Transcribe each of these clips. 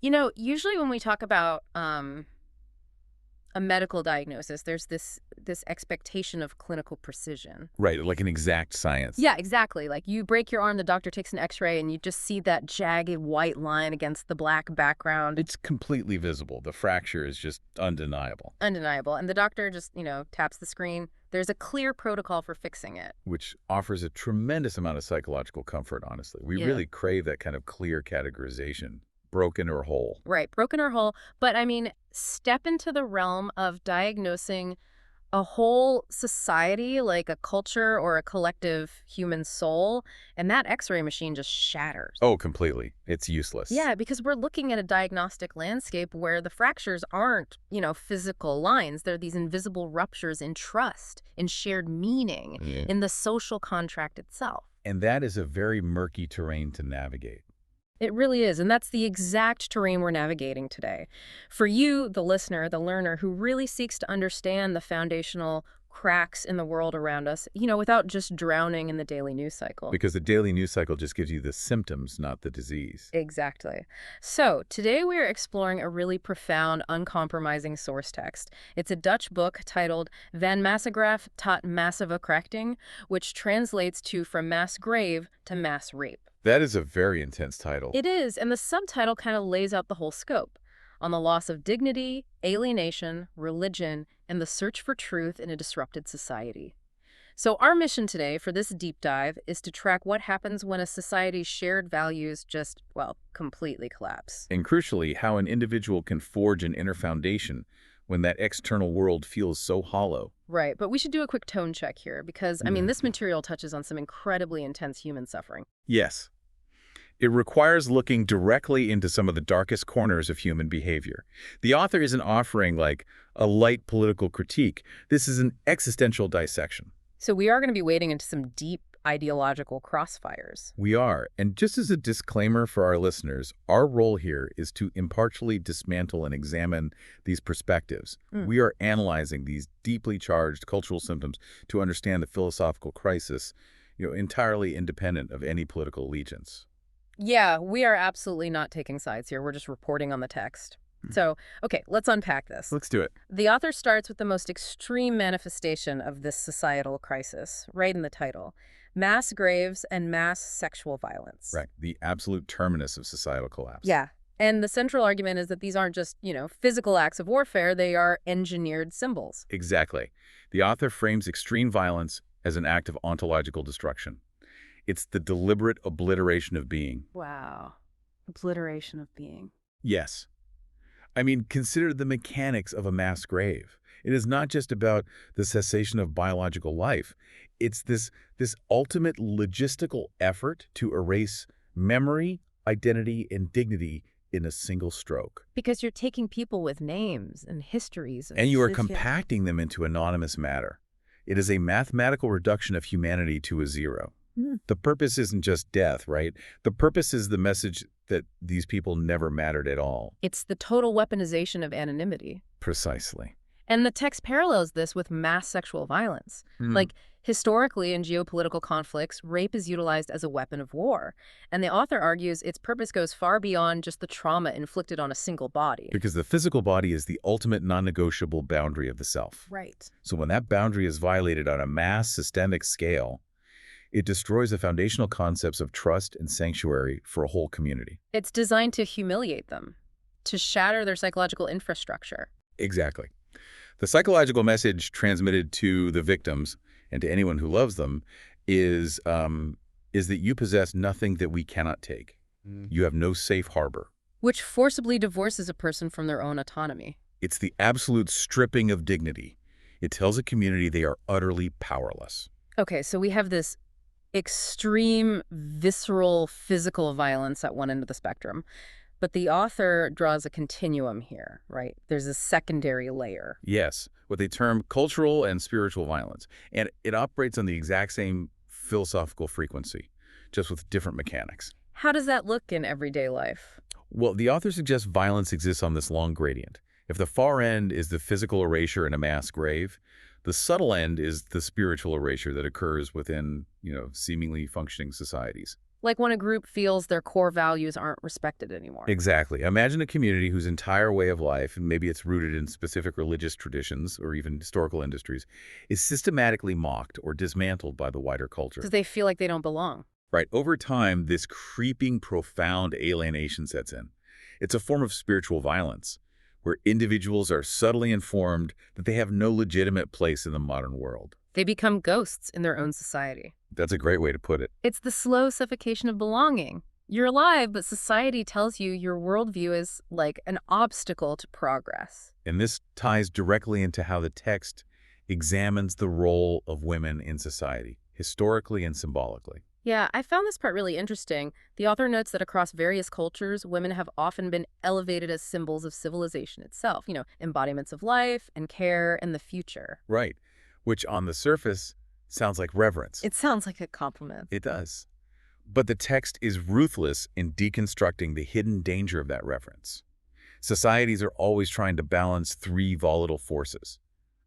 Usually when we talk about a medical diagnosis, there's this expectation of clinical precision. Right, like an exact science. Yeah, exactly. Like you break your arm, the doctor takes an x-ray, and you just see that jagged white line against the black background. It's completely visible. The fracture is just undeniable. Undeniable. And the doctor just, taps the screen. There's a clear protocol for fixing it. Which offers a tremendous amount of psychological comfort, honestly. We Yeah. really crave that kind of clear categorization, broken or whole. Right, broken or whole. But I mean, step into the realm of diagnosing a whole society, like a culture or a collective human soul, and that x-ray machine just shatters. Oh, completely. It's useless. Yeah, because we're looking at a diagnostic landscape where the fractures aren't, physical lines. They're these invisible ruptures in trust, in shared meaning, Yeah. in the social contract itself. And that is a very murky terrain to navigate. It really is, and that's the exact terrain we're navigating today. For you, the listener, the learner, who really seeks to understand the foundational cracks in the world around us, without just drowning in the daily news cycle. Because the daily news cycle just gives you the symptoms, not the disease. Exactly. So today we are exploring a really profound, uncompromising source text. It's a Dutch book titled Van Massagraf tot massive verkrachting, which translates to From Mass Grave to Mass Rape. That is a very intense title. It is, and the subtitle kind of lays out the whole scope on the loss of dignity, alienation, religion, and the search for truth in a disrupted society. So our mission today for this deep dive is to track what happens when a society's shared values just, completely collapse. And crucially, how an individual can forge an inner foundation when that external world feels so hollow. Right, but we should do a quick tone check here because, this material touches on some incredibly intense human suffering. Yes. It requires looking directly into some of the darkest corners of human behavior. The author isn't offering, a light political critique. This is an existential dissection. So we are going to be wading into some deep ideological crossfires. We are. And just as a disclaimer for our listeners, our role here is to impartially dismantle and examine these perspectives. We are analyzing these deeply charged cultural symptoms to understand the philosophical crisis, entirely independent of any political allegiance. Yeah, we are absolutely not taking sides here. We're just reporting on the text. So, okay, let's unpack this. Let's do it. The author starts with the most extreme manifestation of this societal crisis, right in the title: mass graves and mass sexual violence. Right. The absolute terminus of societal collapse. Yeah. And the central argument is that these aren't just, physical acts of warfare. They are engineered symbols. Exactly. The author frames extreme violence as an act of ontological destruction. It's the deliberate obliteration of being. Wow. Obliteration of being. Yes. Consider the mechanics of a mass grave. It is not just about the cessation of biological life. It's this ultimate logistical effort to erase memory, identity, and dignity in a single stroke. Because you're taking people with names and histories. And you are compacting them into anonymous matter. It is a mathematical reduction of humanity to a zero. The purpose isn't just death, right? The purpose is the message that these people never mattered at all. It's the total weaponization of anonymity. Precisely. And the text parallels this with mass sexual violence. Historically, in geopolitical conflicts, rape is utilized as a weapon of war. And the author argues its purpose goes far beyond just the trauma inflicted on a single body. Because the physical body is the ultimate non-negotiable boundary of the self. Right. So when that boundary is violated on a mass systemic scale, it destroys the foundational concepts of trust and sanctuary for a whole community. It's designed to humiliate them, to shatter their psychological infrastructure. Exactly. The psychological message transmitted to the victims and to anyone who loves them is that you possess nothing that we cannot take. You have no safe harbor. Which forcibly divorces a person from their own autonomy. It's the absolute stripping of dignity. It tells a community they are utterly powerless. Okay, so we have this extreme, visceral, physical violence at one end of the spectrum. But the author draws a continuum here, right? There's a secondary layer. Yes, what they term cultural and spiritual violence. And it operates on the exact same philosophical frequency, just with different mechanics. How does that look in everyday life? Well, the author suggests violence exists on this long gradient. If the far end is the physical erasure in a mass grave, the subtle end is the spiritual erasure that occurs within, seemingly functioning societies. Like when a group feels their core values aren't respected anymore. Exactly. Imagine a community whose entire way of life, and maybe it's rooted in specific religious traditions or even historical industries, is systematically mocked or dismantled by the wider culture. Because they feel like they don't belong. Right. Over time, this creeping, profound alienation sets in. It's a form of spiritual violence, where individuals are subtly informed that they have no legitimate place in the modern world. They become ghosts in their own society. That's a great way to put it. It's the slow suffocation of belonging. You're alive, but society tells you your worldview is like an obstacle to progress. And this ties directly into how the text examines the role of women in society, historically and symbolically. Yeah, I found this part really interesting. The author notes that across various cultures, women have often been elevated as symbols of civilization itself, embodiments of life and care and the future. Right. Which on the surface sounds like reverence. It sounds like a compliment. It does. But the text is ruthless in deconstructing the hidden danger of that reverence. Societies are always trying to balance three volatile forces: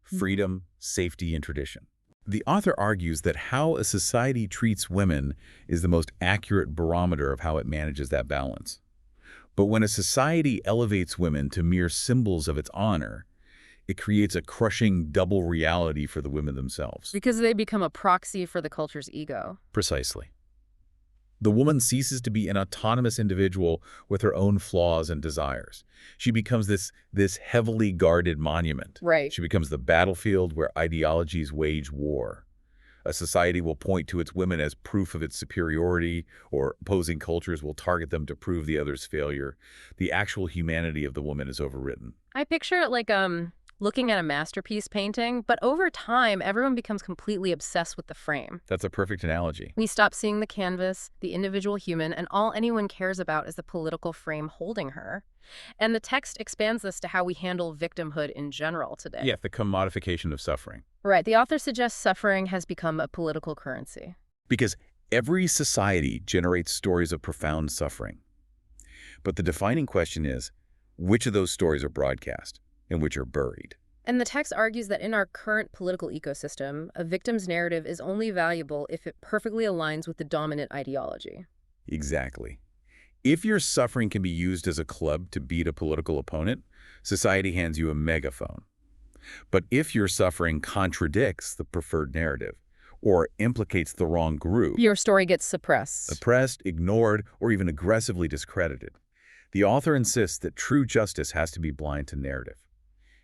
freedom, safety, and tradition. The author argues that how a society treats women is the most accurate barometer of how it manages that balance. But when a society elevates women to mere symbols of its honor, it creates a crushing double reality for the women themselves. Because they become a proxy for the culture's ego. Precisely. The woman ceases to be an autonomous individual with her own flaws and desires. She becomes this heavily guarded monument. Right. She becomes the battlefield where ideologies wage war. A society will point to its women as proof of its superiority, or opposing cultures will target them to prove the other's failure. The actual humanity of the woman is overwritten. I picture it like looking at a masterpiece painting, but over time, everyone becomes completely obsessed with the frame. That's a perfect analogy. We stop seeing the canvas, the individual human, and all anyone cares about is the political frame holding her. And the text expands this to how we handle victimhood in general today. Yeah, the commodification of suffering. Right. The author suggests suffering has become a political currency. Because every society generates stories of profound suffering. But the defining question is, which of those stories are broadcast and which are buried? And the text argues that in our current political ecosystem, a victim's narrative is only valuable if it perfectly aligns with the dominant ideology. Exactly. If your suffering can be used as a club to beat a political opponent, society hands you a megaphone. But if your suffering contradicts the preferred narrative or implicates the wrong group, your story gets suppressed. Oppressed, ignored, or even aggressively discredited. The author insists that true justice has to be blind to narrative.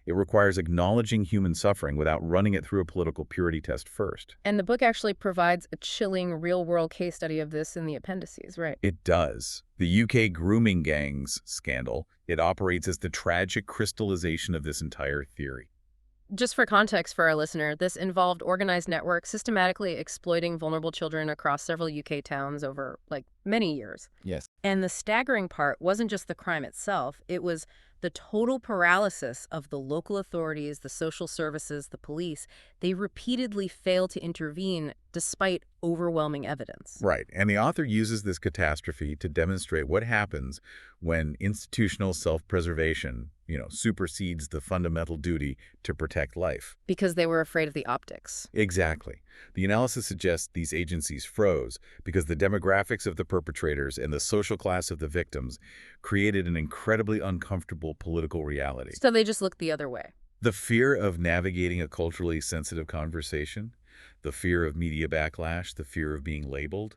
It requires acknowledging human suffering without running it through a political purity test first. And the book actually provides a chilling real-world case study of this in the appendices, right? It does. The UK grooming gangs scandal, it operates as the tragic crystallization of this entire theory. Just for context for our listener, this involved organized networks systematically exploiting vulnerable children across several UK towns over, many years. Yes. And the staggering part wasn't just the crime itself, it was the total paralysis of the local authorities, the social services, the police. They repeatedly failed to intervene despite overwhelming evidence. Right. And the author uses this catastrophe to demonstrate what happens when institutional self-preservation, supersedes the fundamental duty to protect life. Because they were afraid of the optics. Exactly. The analysis suggests these agencies froze because the demographics of the perpetrators and the social class of the victims created an incredibly uncomfortable political reality. So they just looked the other way. The fear of navigating a culturally sensitive conversation, the fear of media backlash, the fear of being labeled,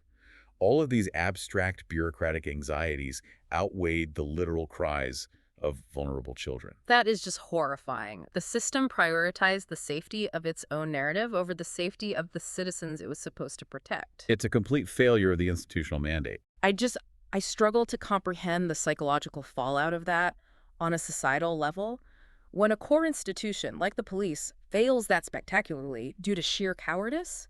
all of these abstract bureaucratic anxieties outweighed the literal cries of vulnerable children. That is just horrifying. The system prioritized the safety of its own narrative over the safety of the citizens it was supposed to protect. It's a complete failure of the institutional mandate. I struggle to comprehend the psychological fallout of that on a societal level. When a core institution, like the police, fails that spectacularly due to sheer cowardice,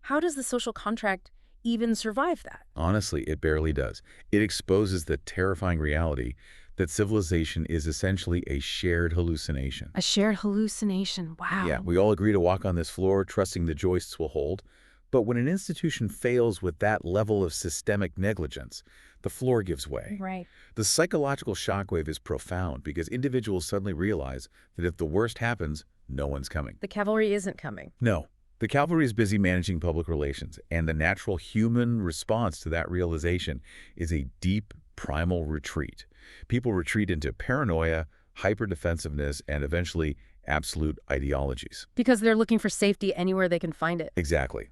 how does the social contract even survive that? Honestly, it barely does. It exposes the terrifying reality that civilization is essentially a shared hallucination. A shared hallucination, wow. Yeah, we all agree to walk on this floor, trusting the joists will hold. But when an institution fails with that level of systemic negligence, the floor gives way. Right. The psychological shockwave is profound because individuals suddenly realize that if the worst happens, no one's coming. The cavalry isn't coming. No, The cavalry is busy managing public relations, and the natural human response to that realization is a deep, primal retreat. People retreat into paranoia, hyper-defensiveness, and eventually absolute ideologies. Because they're looking for safety anywhere they can find it. Exactly.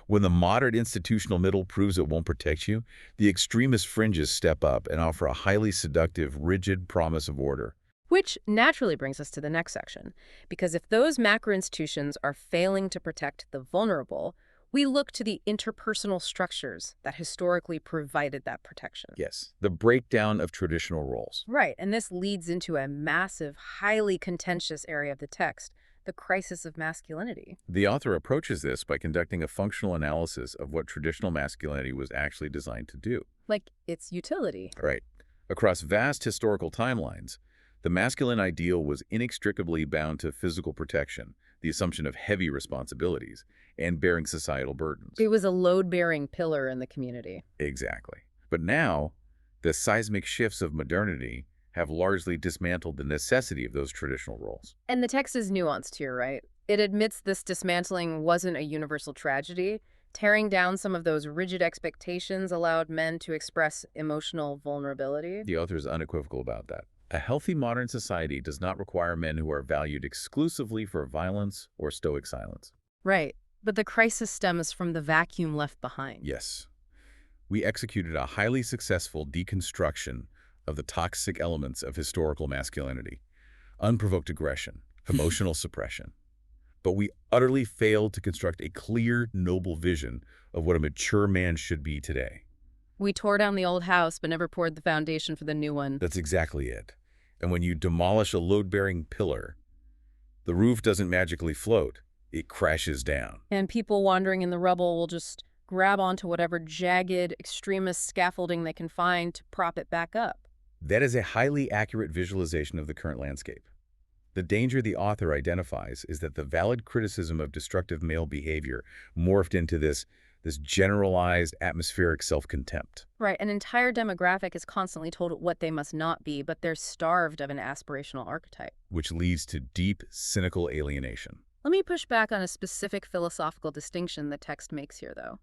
When the moderate institutional middle proves it won't protect you, the extremist fringes step up and offer a highly seductive, rigid promise of order. Which naturally brings us to the next section. Because if those macro institutions are failing to protect the vulnerable, we look to the interpersonal structures that historically provided that protection. Yes, the breakdown of traditional roles. Right, and this leads into a massive, highly contentious area of the text, the crisis of masculinity. The author approaches this by conducting a functional analysis of what traditional masculinity was actually designed to do. Like its utility. Right. Across vast historical timelines, the masculine ideal was inextricably bound to physical protection, the assumption of heavy responsibilities, and bearing societal burdens. It was a load-bearing pillar in the community. Exactly. But now, the seismic shifts of modernity have largely dismantled the necessity of those traditional roles. And the text is nuanced here, right? It admits this dismantling wasn't a universal tragedy. Tearing down some of those rigid expectations allowed men to express emotional vulnerability. The author is unequivocal about that. A healthy modern society does not require men who are valued exclusively for violence or stoic silence. Right. But the crisis stems from the vacuum left behind. Yes. We executed a highly successful deconstruction of the toxic elements of historical masculinity, unprovoked aggression, emotional suppression. But we utterly failed to construct a clear, noble vision of what a mature man should be today. We tore down the old house, but never poured the foundation for the new one. That's exactly it. And when you demolish a load-bearing pillar, the roof doesn't magically float. It crashes down. And people wandering in the rubble will just grab onto whatever jagged, extremist scaffolding they can find to prop it back up. That is a highly accurate visualization of the current landscape. The danger the author identifies is that the valid criticism of destructive male behavior morphed into this generalized atmospheric self-contempt. Right, an entire demographic is constantly told what they must not be, but they're starved of an aspirational archetype. Which leads to deep, cynical alienation. Let me push back on a specific philosophical distinction the text makes here, though.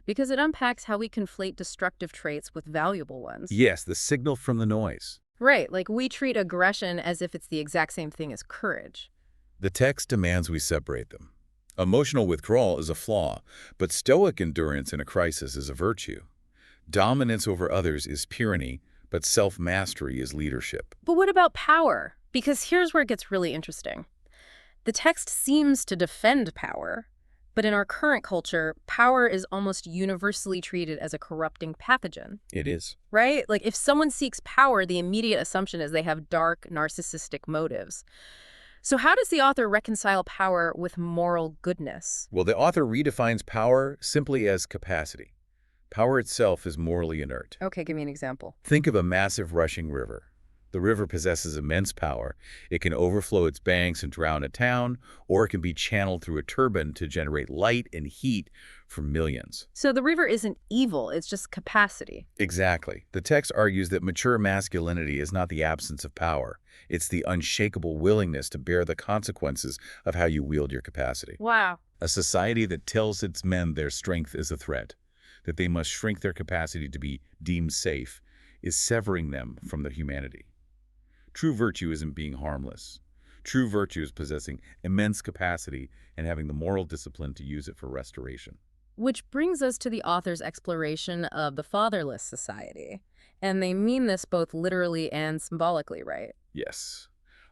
Because it unpacks how we conflate destructive traits with valuable ones. Yes, the signal from the noise. Right, like we treat aggression as if it's the exact same thing as courage. The text demands we separate them. Emotional withdrawal is a flaw, but stoic endurance in a crisis is a virtue. Dominance over others is tyranny, but self-mastery is leadership. But what about power? Because here's where it gets really interesting. The text seems to defend power, but in our current culture, power is almost universally treated as a corrupting pathogen. It is. Right? Like if someone seeks power, the immediate assumption is they have dark, narcissistic motives. So how does the author reconcile power with moral goodness? Well, the author redefines power simply as capacity. Power itself is morally inert. Okay, give me an example. Think of a massive rushing river. The river possesses immense power. It can overflow its banks and drown a town, or it can be channeled through a turbine to generate light and heat for millions. So the river isn't evil, it's just capacity. Exactly. The text argues that mature masculinity is not the absence of power. It's the unshakable willingness to bear the consequences of how you wield your capacity. Wow. A society that tells its men their strength is a threat, that they must shrink their capacity to be deemed safe, is severing them from their humanity. True virtue isn't being harmless. True virtue is possessing immense capacity and having the moral discipline to use it for restoration. Which brings us to the author's exploration of the fatherless society. And they mean this both literally and symbolically, right? Yes.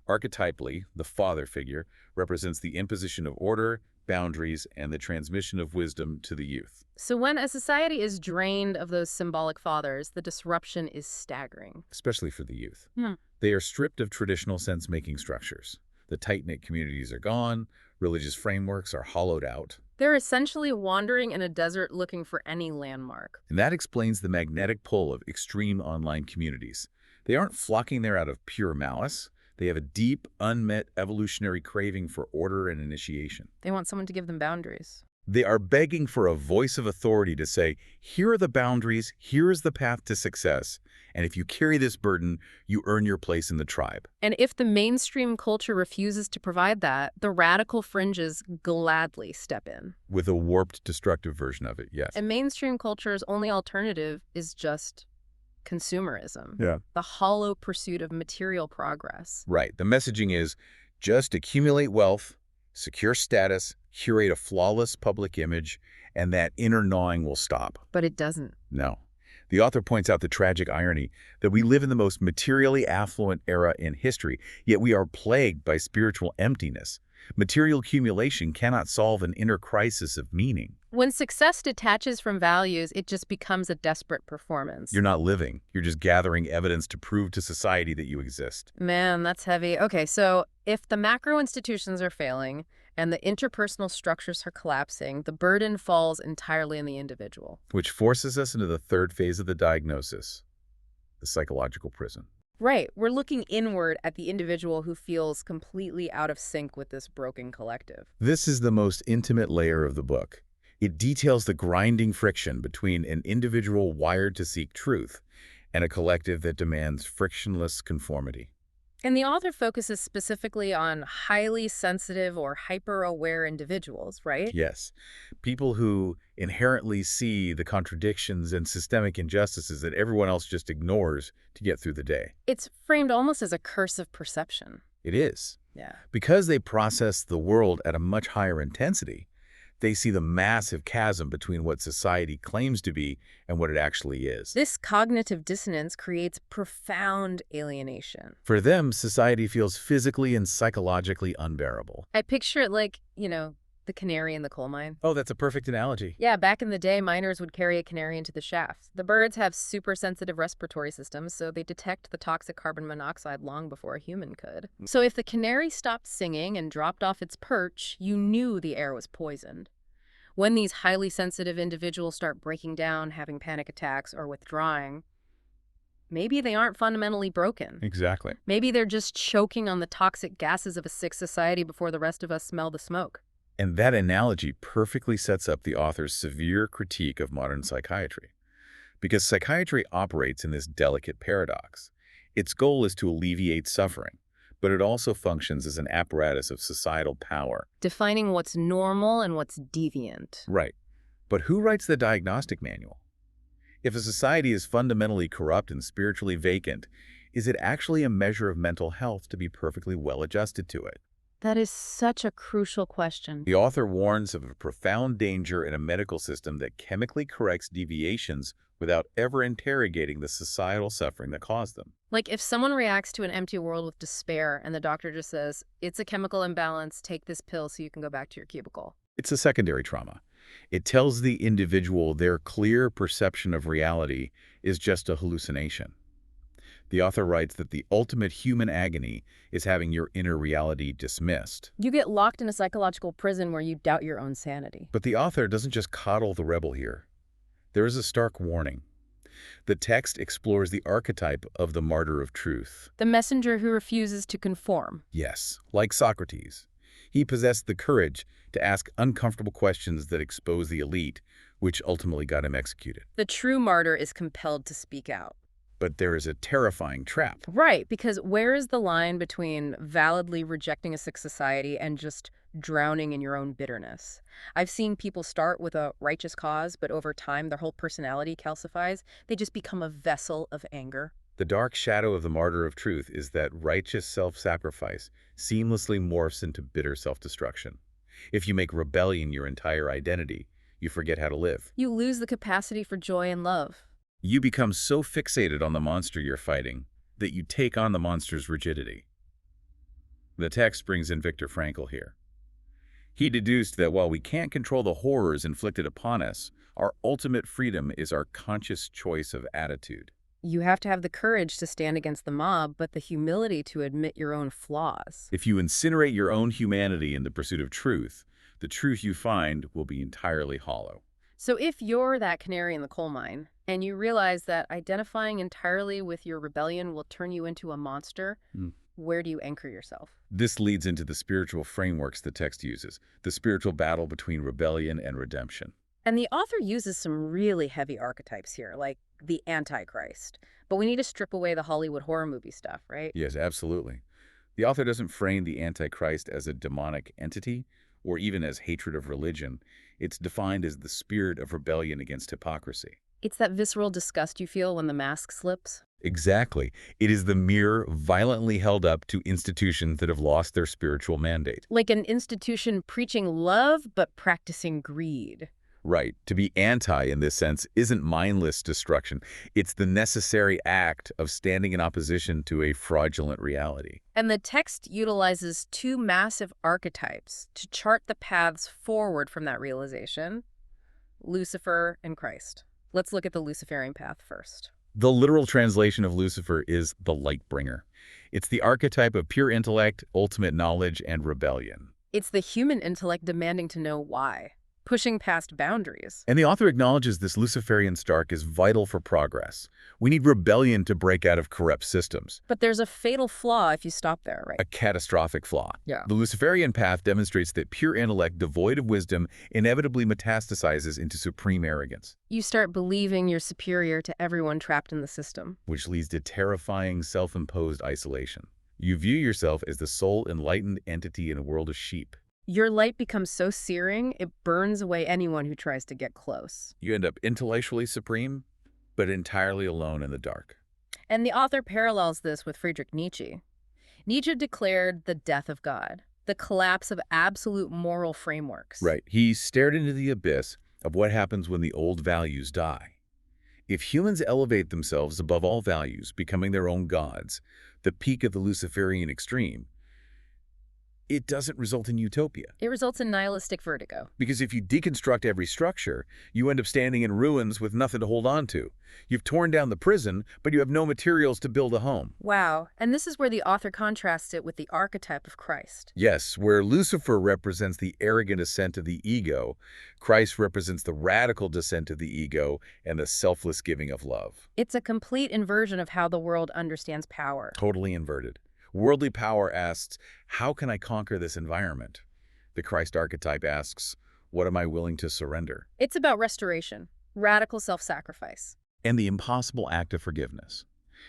Archetypally, the father figure represents the imposition of order, boundaries, and the transmission of wisdom to the youth. So when a society is drained of those symbolic fathers, the disruption is staggering. Especially for the youth. Hmm. They are stripped of traditional sense-making structures. The tight-knit communities are gone, religious frameworks are hollowed out. They're essentially wandering in a desert looking for any landmark. And that explains the magnetic pull of extreme online communities. They aren't flocking there out of pure malice. They have a deep, unmet evolutionary craving for order and initiation. They want someone to give them boundaries. They are begging for a voice of authority to say, here are the boundaries, here is the path to success, And if you carry this burden, you earn your place in the tribe. And if the mainstream culture refuses to provide that, the radical fringes gladly step in. With a warped, destructive version of it, yes. And mainstream culture's only alternative is just consumerism. Yeah. The hollow pursuit of material progress. Right. The messaging is just accumulate wealth, secure status, curate a flawless public image, and that inner gnawing will stop. But it doesn't. No. The author points out the tragic irony that we live in the most materially affluent era in history, yet we are plagued by spiritual emptiness. Material accumulation cannot solve an inner crisis of meaning. When success detaches from values, it just becomes a desperate performance. You're not living. You're just gathering evidence to prove to society that you exist. Man, that's heavy. Okay, so if the macro institutions are failing and the interpersonal structures are collapsing, the burden falls entirely on the individual. Which forces us into the third phase of the diagnosis, the psychological prison. Right. We're looking inward at the individual who feels completely out of sync with this broken collective. This is the most intimate layer of the book. It details the grinding friction between an individual wired to seek truth and a collective that demands frictionless conformity. And the author focuses specifically on highly sensitive or hyper-aware individuals, right? Yes, people who inherently see the contradictions and systemic injustices that everyone else just ignores to get through the day. It's framed almost as a curse of perception. It is. Yeah. Because they process the world at a much higher intensity, they see the massive chasm between what society claims to be and what it actually is. This cognitive dissonance creates profound alienation. For them, society feels physically and psychologically unbearable. I picture it like, the canary in the coal mine. Oh, that's a perfect analogy. Yeah, back in the day, miners would carry a canary into the shaft. The birds have super sensitive respiratory systems, so they detect the toxic carbon monoxide long before a human could. So if the canary stopped singing and dropped off its perch, you knew the air was poisoned. When these highly sensitive individuals start breaking down, having panic attacks, or withdrawing, maybe they aren't fundamentally broken. Exactly. Maybe they're just choking on the toxic gases of a sick society before the rest of us smell the smoke. And that analogy perfectly sets up the author's severe critique of modern psychiatry. Because psychiatry operates in this delicate paradox. Its goal is to alleviate suffering, but it also functions as an apparatus of societal power. Defining what's normal and what's deviant. Right. But who writes the diagnostic manual? If a society is fundamentally corrupt and spiritually vacant, is it actually a measure of mental health to be perfectly well adjusted to it? That is such a crucial question. The author warns of a profound danger in a medical system that chemically corrects deviations without ever interrogating the societal suffering that caused them. Like if someone reacts to an empty world with despair and the doctor just says, it's a chemical imbalance, take this pill so you can go back to your cubicle. It's a secondary trauma. It tells the individual their clear perception of reality is just a hallucination. The author writes that the ultimate human agony is having your inner reality dismissed. You get locked in a psychological prison where you doubt your own sanity. But the author doesn't just coddle the rebel here. There is a stark warning. The text explores the archetype of the martyr of truth. The messenger who refuses to conform. Yes, like Socrates. He possessed the courage to ask uncomfortable questions that expose the elite, which ultimately got him executed. The true martyr is compelled to speak out. But there is a terrifying trap. Right, because where is the line between validly rejecting a sick society and just drowning in your own bitterness? I've seen people start with a righteous cause, but over time their whole personality calcifies. They just become a vessel of anger. The dark shadow of the martyr of truth is that righteous self-sacrifice seamlessly morphs into bitter self-destruction. If you make rebellion your entire identity, you forget how to live. You lose the capacity for joy and love. You become so fixated on the monster you're fighting that you take on the monster's rigidity. The text brings in Viktor Frankl here. He deduced that while we can't control the horrors inflicted upon us, our ultimate freedom is our conscious choice of attitude. You have to have the courage to stand against the mob, but the humility to admit your own flaws. If you incinerate your own humanity in the pursuit of truth, the truth you find will be entirely hollow. So if you're that canary in the coal mine, and you realize that identifying entirely with your rebellion will turn you into a monster, where do you anchor yourself? This leads into the spiritual frameworks the text uses, the spiritual battle between rebellion and redemption. And the author uses some really heavy archetypes here, like the Antichrist. But we need to strip away the Hollywood horror movie stuff, right? Yes, absolutely. The author doesn't frame the Antichrist as a demonic entity or even as hatred of religion. It's defined as the spirit of rebellion against hypocrisy. It's that visceral disgust you feel when the mask slips. Exactly. It is the mirror violently held up to institutions that have lost their spiritual mandate. Like an institution preaching love but practicing greed. Right. To be anti in this sense isn't mindless destruction. It's the necessary act of standing in opposition to a fraudulent reality. And the text utilizes two massive archetypes to chart the paths forward from that realization: Lucifer and Christ. Let's look at the Luciferian path first. The literal translation of Lucifer is the light bringer. It's the archetype of pure intellect, ultimate knowledge, and rebellion. It's the human intellect demanding to know why, pushing past boundaries. And the author acknowledges this Luciferian spark is vital for progress. We need rebellion to break out of corrupt systems. But there's a fatal flaw if you stop there, right? A catastrophic flaw. Yeah. The Luciferian path demonstrates that pure intellect devoid of wisdom inevitably metastasizes into supreme arrogance, You start believing you're superior to everyone trapped in the system. which leads to terrifying self-imposed isolation. You view yourself as the sole enlightened entity in a world of sheep. Your light becomes so searing, it burns away anyone who tries to get close. You end up intellectually supreme, but entirely alone in the dark. And the author parallels this with Friedrich Nietzsche. Nietzsche declared the death of God, the collapse of absolute moral frameworks. Right. He stared into the abyss of what happens when the old values die. If humans elevate themselves above all values, becoming their own gods, the peak of the Luciferian extreme, it doesn't result in utopia. It results in nihilistic vertigo. Because if you deconstruct every structure, you end up standing in ruins with nothing to hold on to. You've torn down the prison, but you have no materials to build a home. Wow. And this is where the author contrasts it with the archetype of Christ. Yes, where Lucifer represents the arrogant ascent of the ego, Christ represents the radical descent of the ego and the selfless giving of love. It's a complete inversion of how the world understands power. Totally inverted. Worldly power asks, how can I conquer this environment? The Christ archetype asks, what am I willing to surrender? It's about restoration, radical self-sacrifice. And the impossible act of forgiveness.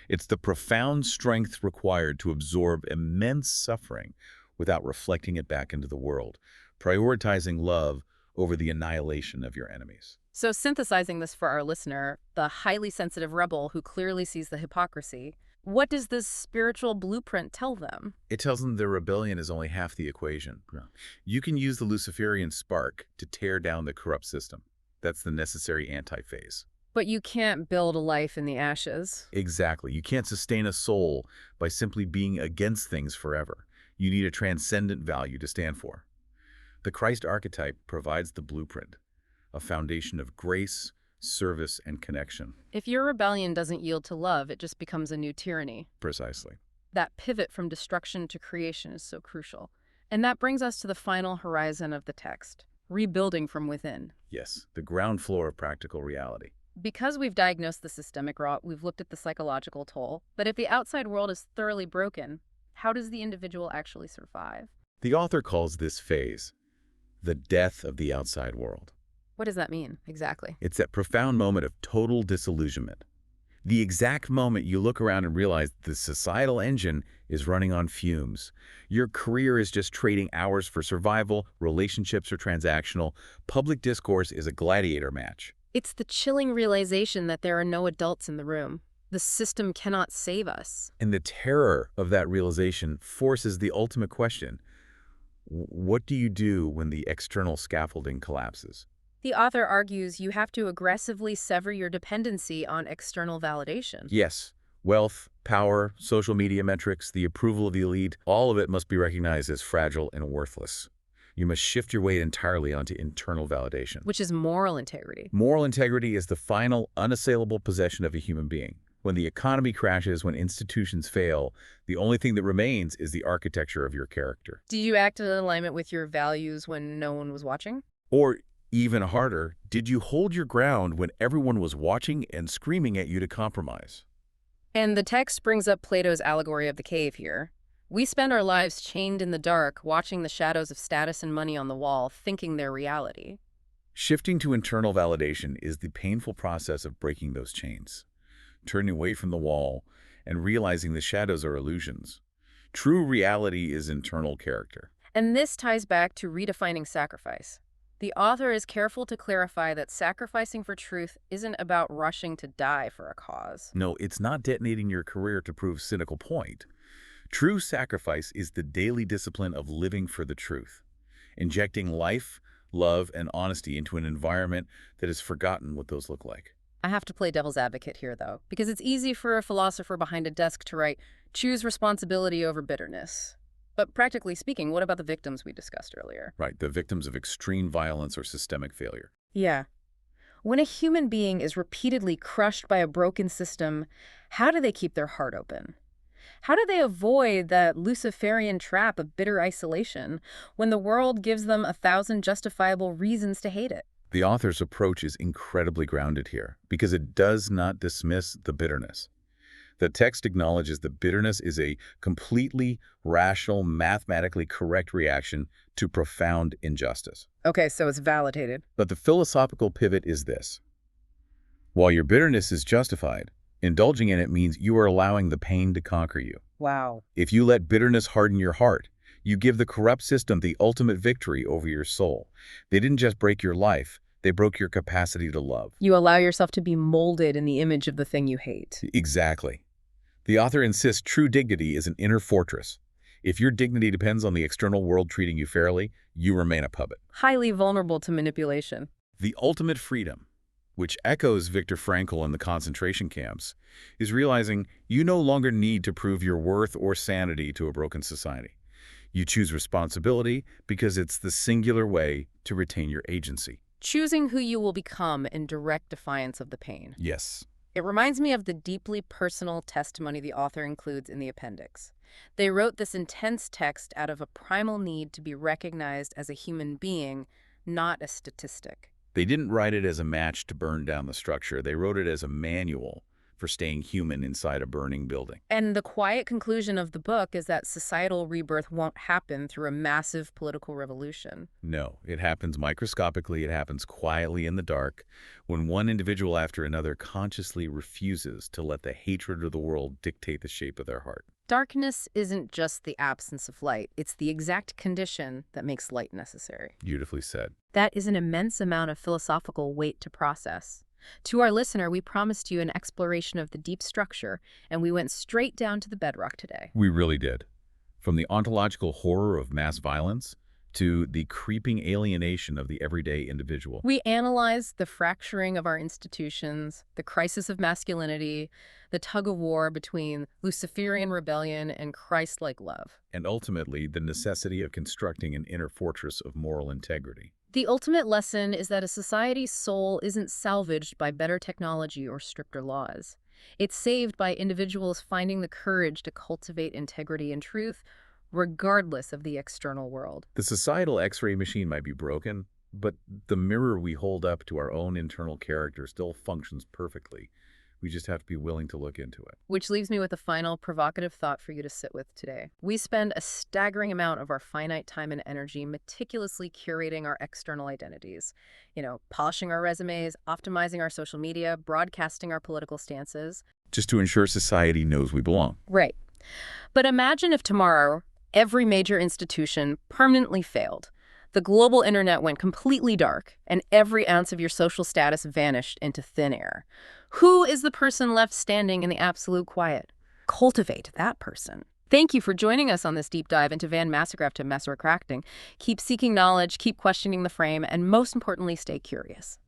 It's the profound strength required to absorb immense suffering without reflecting it back into the world, prioritizing love over the annihilation of your enemies. So synthesizing this for our listener, the highly sensitive rebel who clearly sees the hypocrisy, what does this spiritual blueprint tell them? It tells them their rebellion is only half the equation. You can use the Luciferian spark to tear down the corrupt system. That's the necessary anti-phase. But you can't build a life in the ashes. Exactly. You can't sustain a soul by simply being against things forever. You need a transcendent value to stand for. The Christ archetype provides the blueprint, a foundation of grace, service, and connection. If your rebellion doesn't yield to love, it just becomes a new tyranny. Precisely. That pivot from destruction to creation is so crucial. And that brings us to the final horizon of the text, rebuilding from within. Yes, the ground floor of practical reality. Because we've diagnosed the systemic rot, we've looked at the psychological toll. But if the outside world is thoroughly broken, how does the individual actually survive? The author calls this phase the death of the outside world. What does that mean, exactly? It's that profound moment of total disillusionment. The exact moment you look around and realize the societal engine is running on fumes. Your career is just trading hours for survival, relationships are transactional, public discourse is a gladiator match. It's the chilling realization that there are no adults in the room. The system cannot save us. And the terror of that realization forces the ultimate question. What do you do when the external scaffolding collapses? The author argues you have to aggressively sever your dependency on external validation. Yes, wealth, power, social media metrics, the approval of the elite, all of it must be recognized as fragile and worthless. You must shift your weight entirely onto internal validation. Which is moral integrity. Moral integrity is the final, unassailable possession of a human being. When the economy crashes, when institutions fail, the only thing that remains is the architecture of your character. Did you act in alignment with your values when no one was watching? Or, even harder, did you hold your ground when everyone was watching and screaming at you to compromise? And the text brings up Plato's allegory of the cave here. We spend our lives chained in the dark, watching the shadows of status and money on the wall, thinking they're reality. Shifting to internal validation is the painful process of breaking those chains, turning away from the wall and realizing the shadows are illusions. True reality is internal character. And this ties back to redefining sacrifice. The author is careful to clarify that sacrificing for truth isn't about rushing to die for a cause. No, it's not detonating your career to prove cynical point. True sacrifice is the daily discipline of living for the truth, injecting life, love, and honesty into an environment that has forgotten what those look like. I have to play devil's advocate here, though, because it's easy for a philosopher behind a desk to write, choose responsibility over bitterness. But practically speaking, what about the victims we discussed earlier? Right, the victims of extreme violence or systemic failure. Yeah. When a human being is repeatedly crushed by a broken system, how do they keep their heart open? How do they avoid that Luciferian trap of bitter isolation when the world gives them 1,000 justifiable reasons to hate it? The author's approach is incredibly grounded here because it does not dismiss the bitterness. The text acknowledges that bitterness is a completely rational, mathematically correct reaction to profound injustice. Okay, so it's validated. But the philosophical pivot is this. While your bitterness is justified, indulging in it means you are allowing the pain to conquer you. Wow. If you let bitterness harden your heart, you give the corrupt system the ultimate victory over your soul. They didn't just break your life, they broke your capacity to love. You allow yourself to be molded in the image of the thing you hate. Exactly. The author insists true dignity is an inner fortress. If your dignity depends on the external world treating you fairly, you remain a puppet. Highly vulnerable to manipulation. The ultimate freedom, which echoes Viktor Frankl in the concentration camps, is realizing you no longer need to prove your worth or sanity to a broken society. You choose responsibility because it's the singular way to retain your agency. Choosing who you will become in direct defiance of the pain. Yes. It reminds me of the deeply personal testimony the author includes in the appendix. They wrote this intense text out of a primal need to be recognized as a human being, not a statistic. They didn't write it as a match to burn down the structure. They wrote it as a manual for staying human inside a burning building. And the quiet conclusion of the book is that societal rebirth won't happen through a massive political revolution. No, it happens microscopically. It happens quietly in the dark when one individual after another consciously refuses to let the hatred of the world dictate the shape of their heart. Darkness isn't just the absence of light. It's the exact condition that makes light necessary. Beautifully said. That is an immense amount of philosophical weight to process. To our listener, we promised you an exploration of the deep structure, and we went straight down to the bedrock today. We really did. From the ontological horror of mass violence to the creeping alienation of the everyday individual. We analyzed the fracturing of our institutions, the crisis of masculinity, the tug-of-war between Luciferian rebellion and Christ-like love. And ultimately, the necessity of constructing an inner fortress of moral integrity. The ultimate lesson is that a society's soul isn't salvaged by better technology or stricter laws. It's saved by individuals finding the courage to cultivate integrity and truth, regardless of the external world. The societal X-ray machine might be broken, but the mirror we hold up to our own internal character still functions perfectly. We just have to be willing to look into it. Which leaves me with a final provocative thought for you to sit with today. We spend a staggering amount of our finite time and energy meticulously curating our external identities. Polishing our resumes, optimizing our social media, broadcasting our political stances. Just to ensure society knows we belong. Right. But imagine if tomorrow, every major institution permanently failed. The global internet went completely dark, and every ounce of your social status vanished into thin air. Who is the person left standing in the absolute quiet? Cultivate that person. Thank you for joining us on this deep dive into Van Massacraft to Massacracting. Keep seeking knowledge, keep questioning the frame, and most importantly, stay curious.